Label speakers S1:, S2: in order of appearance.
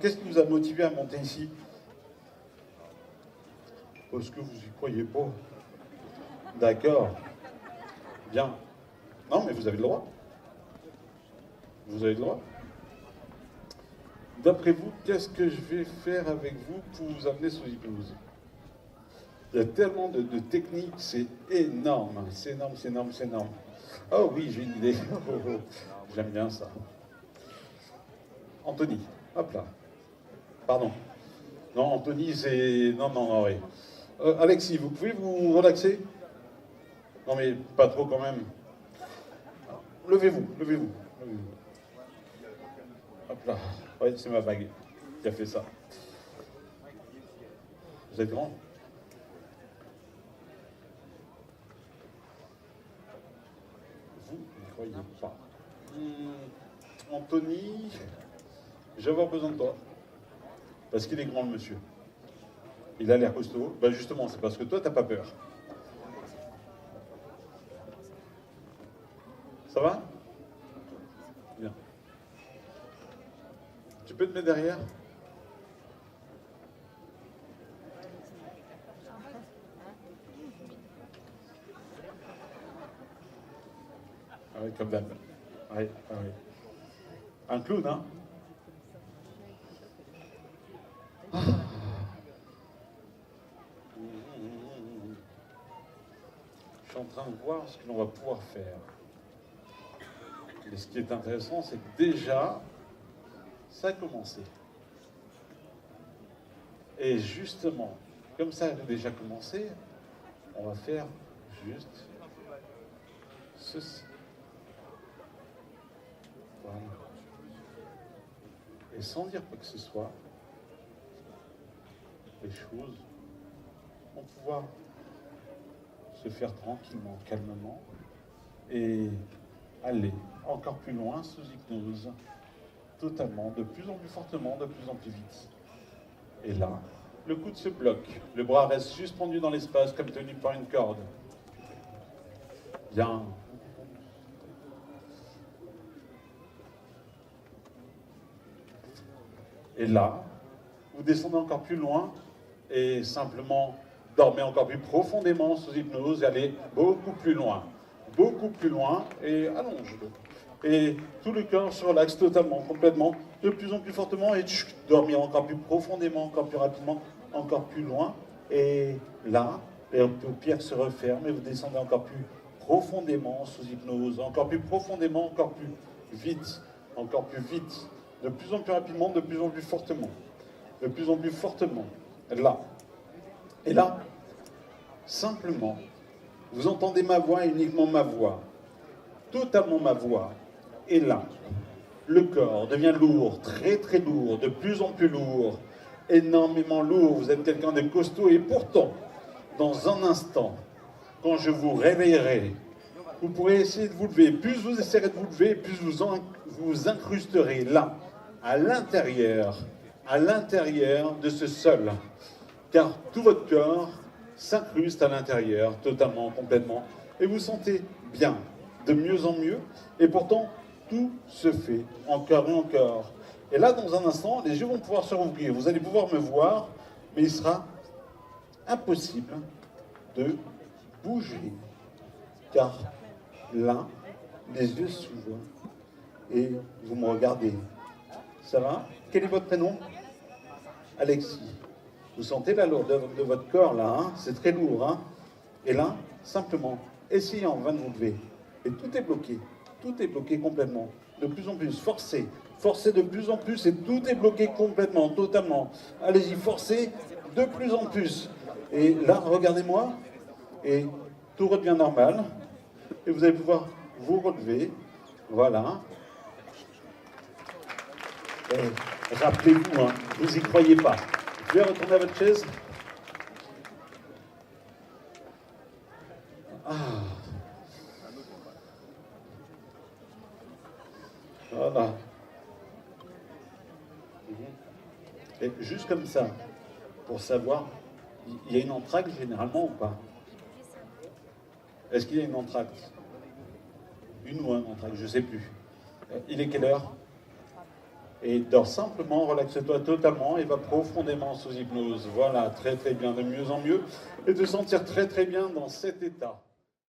S1: Qu'est-ce qui vous a motivé à monter ici? Parce que vous y croyez pas. D'accord. Bien. Non, mais vous avez le droit. Vous avez le droit. D'après vous, qu'est-ce que je vais faire avec vous pour vous amener sous hypnose? Il y a tellement de techniques, c'est énorme. C'est énorme, c'est énorme, c'est énorme. Oh oui, j'ai une idée. Oh, oh, oh. J'aime bien ça. Anthony, hop là. Pardon. Non, Anthony, c'est... Non, non, non, oui. Alexis, vous pouvez vous relaxer? Non, mais pas trop quand même. Levez-vous, levez-vous. Levez-vous. Hop là. Oui, c'est ma bague qui a fait ça. Vous êtes grand? Vous ne croyez pas. Anthony, je vais avoir besoin de toi. Parce qu'il est grand, le monsieur. Il a l'air costaud. Ben justement, c'est parce que toi, t'as pas peur. Ça va? Bien. Tu peux te mettre derrière? Ah oui, comme d'hab. Oui, ah oui. Un clown, hein? Je suis en train de voir ce que l'on va pouvoir faire. Et ce qui est intéressant, c'est que déjà, ça a commencé. Et justement, comme ça a déjà commencé, on va faire juste ceci. Voilà. Et sans dire quoi que ce soit, les choses vont pouvoir se faire tranquillement, calmement, et aller encore plus loin sous hypnose, totalement, de plus en plus fortement, de plus en plus vite. Et là, le coude se bloque, le bras reste suspendu dans l'espace comme tenu par une corde. Bien. Et là, vous descendez encore plus loin et simplement dormez encore plus profondément sous hypnose et allez beaucoup plus loin et allonge-le. Et tout le corps se relaxe totalement, complètement, de plus en plus fortement et dormir encore plus profondément, encore plus rapidement, encore plus loin. Et là, les paupières se referment et vous descendez encore plus profondément sous hypnose, encore plus profondément, encore plus vite, de plus en plus rapidement, de plus en plus fortement, de plus en plus fortement. Là. Et là, simplement, vous entendez ma voix, uniquement ma voix, totalement ma voix. Et là, le corps devient lourd, très très lourd, de plus en plus lourd, énormément lourd. Vous êtes quelqu'un de costaud et pourtant, dans un instant, quand je vous réveillerai, vous pourrez essayer de vous lever. Plus vous essaierez de vous lever, plus vous incrusterez là, à l'intérieur de ce sol. Car tout votre corps s'incruste à l'intérieur, totalement, complètement. Et vous sentez bien, de mieux en mieux. Et pourtant, tout se fait encore et encore. Et là, dans un instant, les yeux vont pouvoir se rouvrir. Vous allez pouvoir me voir, mais il sera impossible de bouger. Car là, les yeux s'ouvrent et vous me regardez. Ça va? Quel est votre prénom? Alexis. Vous sentez la lourdeur de votre corps là, hein? C'est très lourd, hein? Et là, simplement, essayez en vain de vous lever. Et tout est bloqué complètement, de plus en plus, forcez de plus en plus et tout est bloqué complètement, totalement. Allez-y, forcez de plus en plus. Et là, regardez-moi, et tout redevient normal, et vous allez pouvoir vous relever, voilà. Et rappelez-vous, hein, vous n'y croyez pas. Vous pouvez retourner à votre chaise? Ah. Voilà. Et juste comme ça, pour savoir, il y a une entracte généralement ou pas? Est-ce qu'il y a une entracte? Une ou un entracte, je ne sais plus. Il est quelle heure? Et dors simplement, relaxe-toi totalement et va profondément sous hypnose. Voilà, très très bien, de mieux en mieux. Et te sentir très très bien dans cet état.